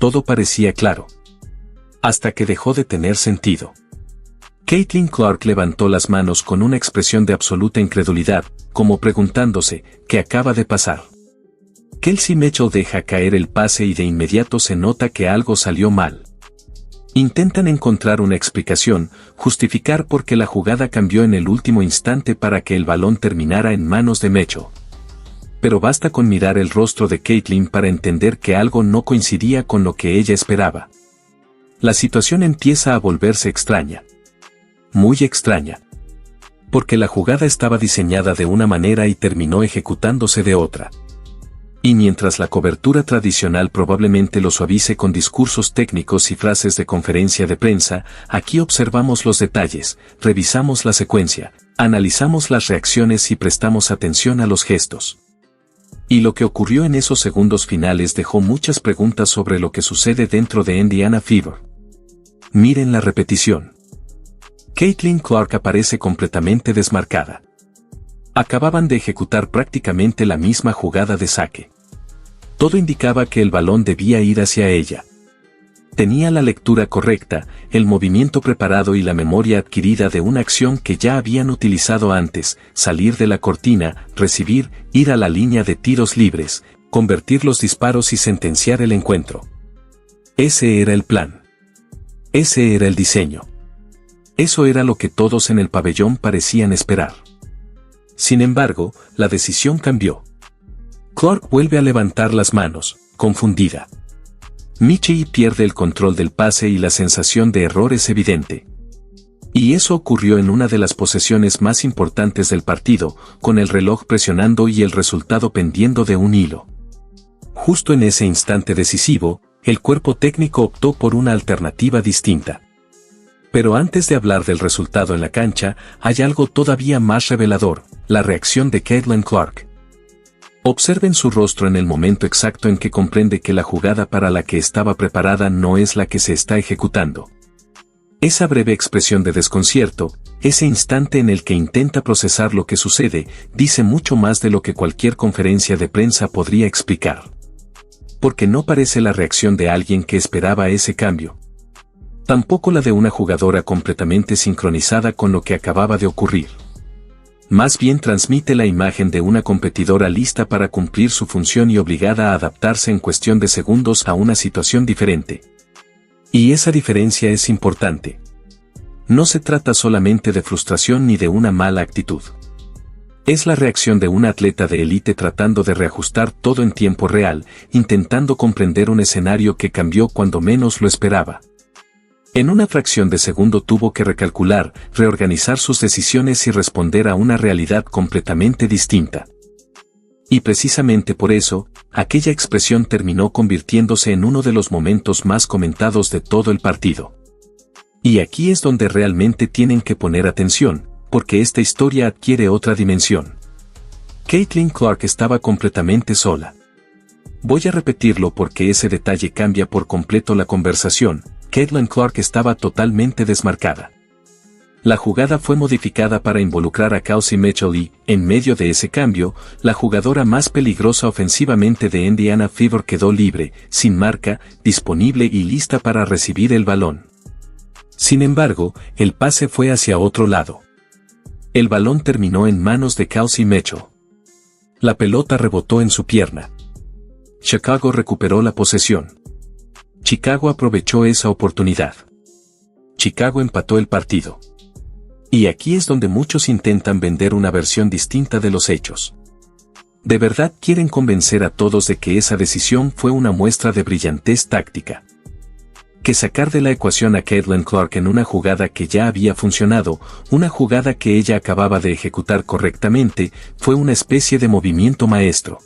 todo parecía claro. Hasta que dejó de tener sentido. Caitlin Clark levantó las manos con una expresión de absoluta incredulidad, como preguntándose, ¿qué acaba de pasar? Kelsey Mitchell deja caer el pase y de inmediato se nota que algo salió mal. Intentan encontrar una explicación, justificar por qué la jugada cambió en el último instante para que el balón terminara en manos de Mitchell. Pero basta con mirar el rostro de Caitlin para entender que algo no coincidía con lo que ella esperaba. La situación empieza a volverse extraña. Muy extraña. Porque la jugada estaba diseñada de una manera y terminó ejecutándose de otra. Y mientras la cobertura tradicional probablemente lo suavice con discursos técnicos y frases de conferencia de prensa, aquí observamos los detalles, revisamos la secuencia, analizamos las reacciones y prestamos atención a los gestos. Y lo que ocurrió en esos segundos finales dejó muchas preguntas sobre lo que sucede dentro de Indiana Fever. Miren la repetición. Caitlin Clark aparece completamente desmarcada. Acababan de ejecutar prácticamente la misma jugada de saque. Todo indicaba que el balón debía ir hacia ella. Tenía la lectura correcta, el movimiento preparado y la memoria adquirida de una acción que ya habían utilizado antes: salir de la cortina, recibir, ir a la línea de tiros libres, convertir los disparos y sentenciar el encuentro. Ese era el plan. Ese era el diseño. Eso era lo que todos en el pabellón parecían esperar. Sin embargo, la decisión cambió. Clark vuelve a levantar las manos, confundida. Mitchell pierde el control del pase y la sensación de error es evidente. Y eso ocurrió en una de las posesiones más importantes del partido, con el reloj presionando y el resultado pendiendo de un hilo. Justo en ese instante decisivo, el cuerpo técnico optó por una alternativa distinta. Pero antes de hablar del resultado en la cancha, hay algo todavía más revelador: la reacción de Caitlin Clark. Observen su rostro en el momento exacto en que comprende que la jugada para la que estaba preparada no es la que se está ejecutando. Esa breve expresión de desconcierto, ese instante en el que intenta procesar lo que sucede, dice mucho más de lo que cualquier conferencia de prensa podría explicar. Porque no parece la reacción de alguien que esperaba ese cambio. Tampoco la de una jugadora completamente sincronizada con lo que acababa de ocurrir. Más bien transmite la imagen de una competidora lista para cumplir su función y obligada a adaptarse en cuestión de segundos a una situación diferente. Y esa diferencia es importante. No se trata solamente de frustración ni de una mala actitud. Es la reacción de un atleta de élite tratando de reajustar todo en tiempo real, intentando comprender un escenario que cambió cuando menos lo esperaba. En una fracción de segundo tuvo que recalcular, reorganizar sus decisiones y responder a una realidad completamente distinta. Y precisamente por eso, aquella expresión terminó convirtiéndose en uno de los momentos más comentados de todo el partido. Y aquí es donde realmente tienen que poner atención, porque esta historia adquiere otra dimensión. Caitlin Clark estaba completamente sola. Voy a repetirlo porque ese detalle cambia por completo la conversación. Caitlin Clark estaba totalmente desmarcada. La jugada fue modificada para involucrar a Kelsey Mitchell y, en medio de ese cambio, la jugadora más peligrosa ofensivamente de Indiana Fever quedó libre, sin marca, disponible y lista para recibir el balón. Sin embargo, el pase fue hacia otro lado. El balón terminó en manos de Kelsey Mitchell. La pelota rebotó en su pierna. Chicago recuperó la posesión. Chicago aprovechó esa oportunidad. Chicago empató el partido. Y aquí es donde muchos intentan vender una versión distinta de los hechos. ¿De verdad quieren convencer a todos de que esa decisión fue una muestra de brillantez táctica? Que sacar de la ecuación a Caitlin Clark en una jugada que ya había funcionado, una jugada que ella acababa de ejecutar correctamente, fue una especie de movimiento maestro.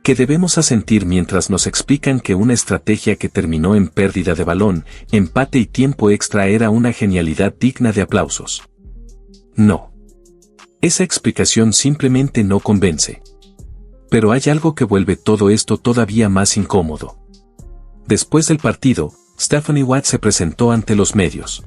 Que debemos asentir mientras nos explican que una estrategia que terminó en pérdida de balón, empate y tiempo extra era una genialidad digna de aplausos. No. Esa explicación simplemente no convence. Pero hay algo que vuelve todo esto todavía más incómodo. Después del partido, Stephanie Watt se presentó ante los medios.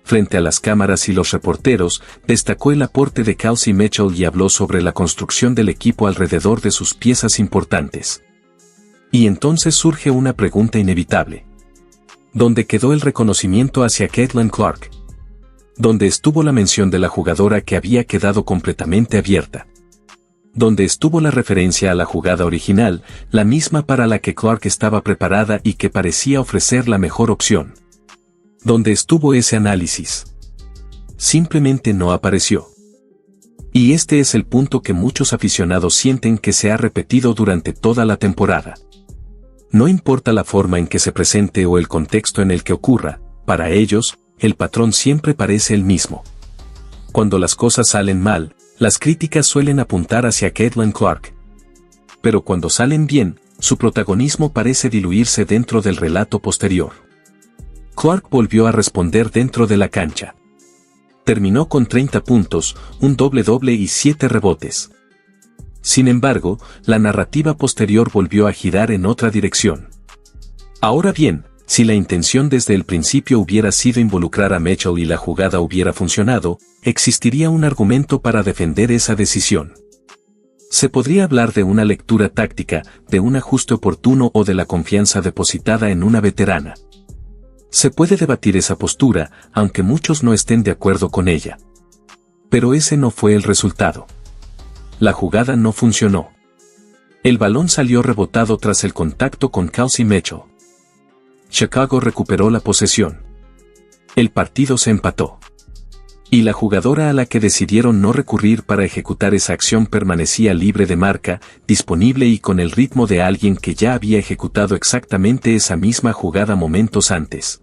Frente a las cámaras y los reporteros, destacó el aporte de Kelsey Mitchell y habló sobre la construcción del equipo alrededor de sus piezas importantes. Y entonces surge una pregunta inevitable. ¿Dónde quedó el reconocimiento hacia Caitlin Clark? ¿Dónde estuvo la mención de la jugadora que había quedado completamente abierta? ¿Dónde estuvo la referencia a la jugada original, la misma para la que Clark estaba preparada y que parecía ofrecer la mejor opción? ¿Dónde estuvo ese análisis? Simplemente no apareció. Y este es el punto que muchos aficionados sienten que se ha repetido durante toda la temporada. No importa la forma en que se presente o el contexto en el que ocurra, para ellos, el patrón siempre parece el mismo. Cuando las cosas salen mal, las críticas suelen apuntar hacia Caitlin Clark. Pero cuando salen bien, su protagonismo parece diluirse dentro del relato posterior. Clark volvió a responder dentro de la cancha. Terminó con 30 puntos, un doble-doble y 7 rebotes. Sin embargo, la narrativa posterior volvió a girar en otra dirección. Ahora bien, si la intención desde el principio hubiera sido involucrar a Mitchell y la jugada hubiera funcionado, existiría un argumento para defender esa decisión. Se podría hablar de una lectura táctica, de un ajuste oportuno o de la confianza depositada en una veterana. Se puede debatir esa postura, aunque muchos no estén de acuerdo con ella. Pero ese no fue el resultado. La jugada no funcionó. El balón salió rebotado tras el contacto con Kelsey Mitchell. Chicago recuperó la posesión. El partido se empató. Y la jugadora a la que decidieron no recurrir para ejecutar esa acción permanecía libre de marca, disponible y con el ritmo de alguien que ya había ejecutado exactamente esa misma jugada momentos antes.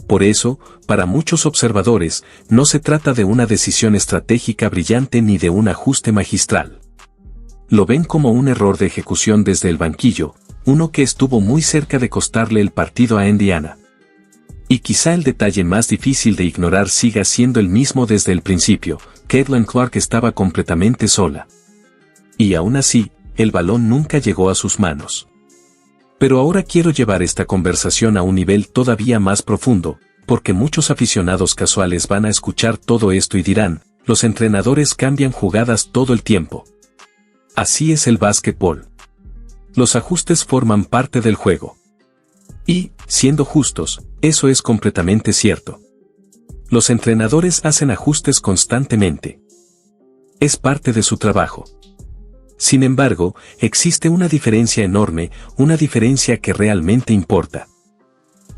Por eso, para muchos observadores, no se trata de una decisión estratégica brillante ni de un ajuste magistral. Lo ven como un error de ejecución desde el banquillo, uno que estuvo muy cerca de costarle el partido a Indiana. Y quizá el detalle más difícil de ignorar siga siendo el mismo desde el principio: Caitlin Clark estaba completamente sola. Y aún así, el balón nunca llegó a sus manos. Pero ahora quiero llevar esta conversación a un nivel todavía más profundo, porque muchos aficionados casuales van a escuchar todo esto y dirán: los entrenadores cambian jugadas todo el tiempo. Así es el básquetbol. Los ajustes forman parte del juego. Y, siendo justos, eso es completamente cierto. Los entrenadores hacen ajustes constantemente. Es parte de su trabajo. Sin embargo, existe una diferencia enorme, una diferencia que realmente importa.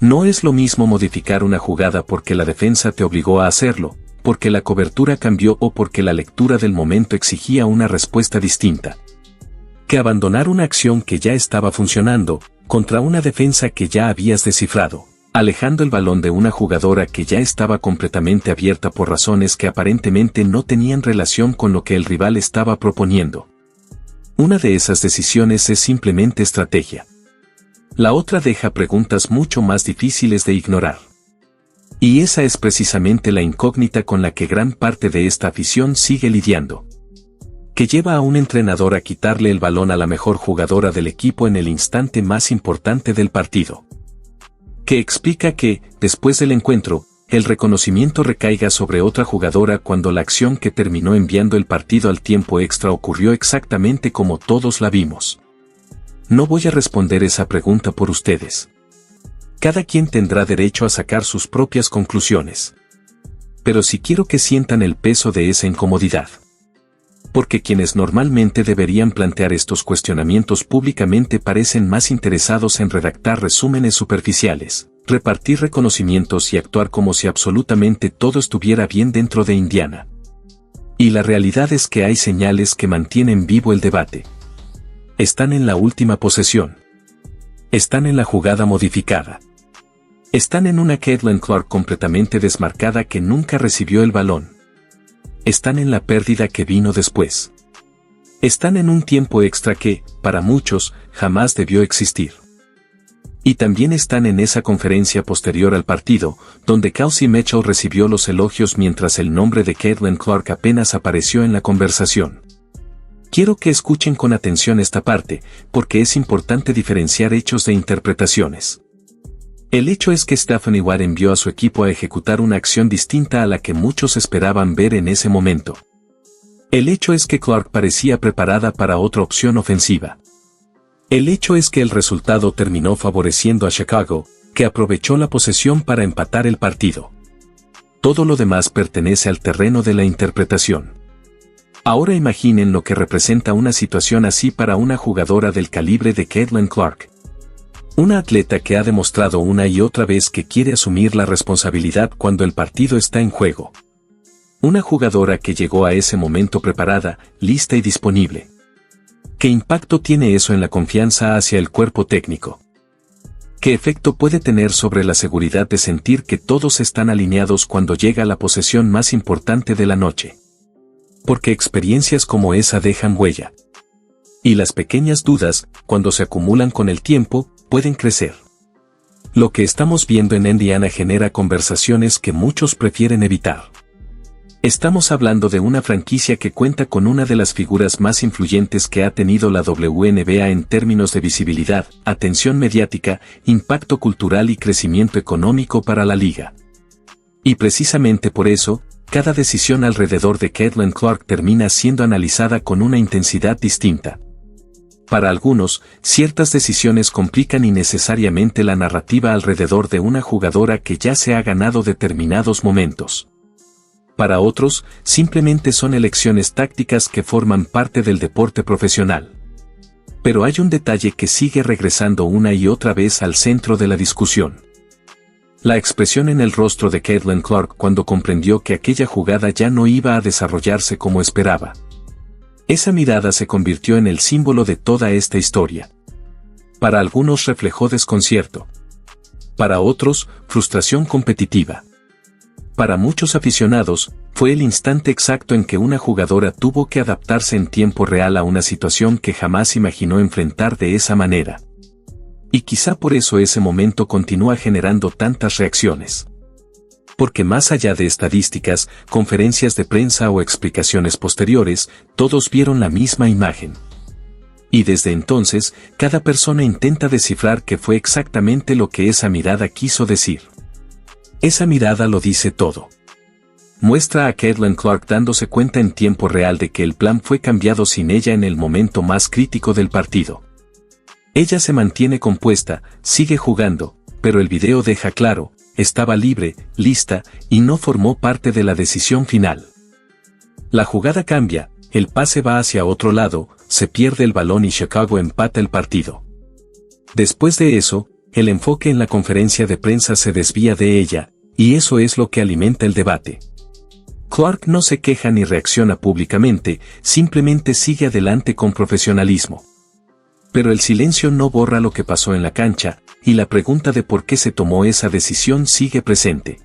No es lo mismo modificar una jugada porque la defensa te obligó a hacerlo, porque la cobertura cambió o porque la lectura del momento exigía una respuesta distinta, que abandonar una acción que ya estaba funcionando, contra una defensa que ya habías descifrado, alejando el balón de una jugadora que ya estaba completamente abierta por razones que aparentemente no tenían relación con lo que el rival estaba proponiendo. Una de esas decisiones es simplemente estrategia. La otra deja preguntas mucho más difíciles de ignorar. Y esa es precisamente la incógnita con la que gran parte de esta afición sigue lidiando. Que lleva a un entrenador a quitarle el balón a la mejor jugadora del equipo en el instante más importante del partido. Que explica que, después del encuentro, el reconocimiento recaiga sobre otra jugadora cuando la acción que terminó enviando el partido al tiempo extra ocurrió exactamente como todos la vimos. No voy a responder esa pregunta por ustedes. Cada quien tendrá derecho a sacar sus propias conclusiones. Pero sí quiero que sientan el peso de esa incomodidad. Porque quienes normalmente deberían plantear estos cuestionamientos públicamente parecen más interesados en redactar resúmenes superficiales, repartir reconocimientos y actuar como si absolutamente todo estuviera bien dentro de Indiana. Y la realidad es que hay señales que mantienen vivo el debate. Están en la última posesión. Están en la jugada modificada. Están en una Caitlin Clark completamente desmarcada que nunca recibió el balón. Están en la pérdida que vino después. Están en un tiempo extra que, para muchos, jamás debió existir. Y también están en esa conferencia posterior al partido, donde Kelsey Mitchell recibió los elogios mientras el nombre de Caitlin Clark apenas apareció en la conversación. Quiero que escuchen con atención esta parte, porque es importante diferenciar hechos de interpretaciones. El hecho es que Stephanie Watt envió a su equipo a ejecutar una acción distinta a la que muchos esperaban ver en ese momento. El hecho es que Clark parecía preparada para otra opción ofensiva. El hecho es que el resultado terminó favoreciendo a Chicago, que aprovechó la posesión para empatar el partido. Todo lo demás pertenece al terreno de la interpretación. Ahora imaginen lo que representa una situación así para una jugadora del calibre de Caitlin Clark. Una atleta que ha demostrado una y otra vez que quiere asumir la responsabilidad cuando el partido está en juego. Una jugadora que llegó a ese momento preparada, lista y disponible. ¿Qué impacto tiene eso en la confianza hacia el cuerpo técnico? ¿Qué efecto puede tener sobre la seguridad de sentir que todos están alineados cuando llega la posesión más importante de la noche? Porque experiencias como esa dejan huella. Y las pequeñas dudas, cuando se acumulan con el tiempo, pueden crecer. Lo que estamos viendo en Indiana genera conversaciones que muchos prefieren evitar. Estamos hablando de una franquicia que cuenta con una de las figuras más influyentes que ha tenido la WNBA en términos de visibilidad, atención mediática, impacto cultural y crecimiento económico para la liga. Y precisamente por eso, cada decisión alrededor de Caitlin Clark termina siendo analizada con una intensidad distinta. Para algunos, ciertas decisiones complican innecesariamente la narrativa alrededor de una jugadora que ya se ha ganado determinados momentos. Para otros, simplemente son elecciones tácticas que forman parte del deporte profesional. Pero hay un detalle que sigue regresando una y otra vez al centro de la discusión. La expresión en el rostro de Caitlin Clark cuando comprendió que aquella jugada ya no iba a desarrollarse como esperaba. Esa mirada se convirtió en el símbolo de toda esta historia. Para algunos reflejó desconcierto. Para otros, frustración competitiva. Para muchos aficionados, fue el instante exacto en que una jugadora tuvo que adaptarse en tiempo real a una situación que jamás imaginó enfrentar de esa manera. Y quizá por eso ese momento continúa generando tantas reacciones. Porque más allá de estadísticas, conferencias de prensa o explicaciones posteriores, todos vieron la misma imagen. Y desde entonces, cada persona intenta descifrar qué fue exactamente lo que esa mirada quiso decir. Esa mirada lo dice todo. Muestra a Caitlin Clark dándose cuenta en tiempo real de que el plan fue cambiado sin ella en el momento más crítico del partido. Ella se mantiene compuesta, sigue jugando, pero el video deja claro, estaba libre, lista, y no formó parte de la decisión final. La jugada cambia, el pase va hacia otro lado, se pierde el balón y Chicago empata el partido. Después de eso, el enfoque en la conferencia de prensa se desvía de ella, y eso es lo que alimenta el debate. Clark no se queja ni reacciona públicamente, simplemente sigue adelante con profesionalismo. Pero el silencio no borra lo que pasó en la cancha, y la pregunta de por qué se tomó esa decisión sigue presente.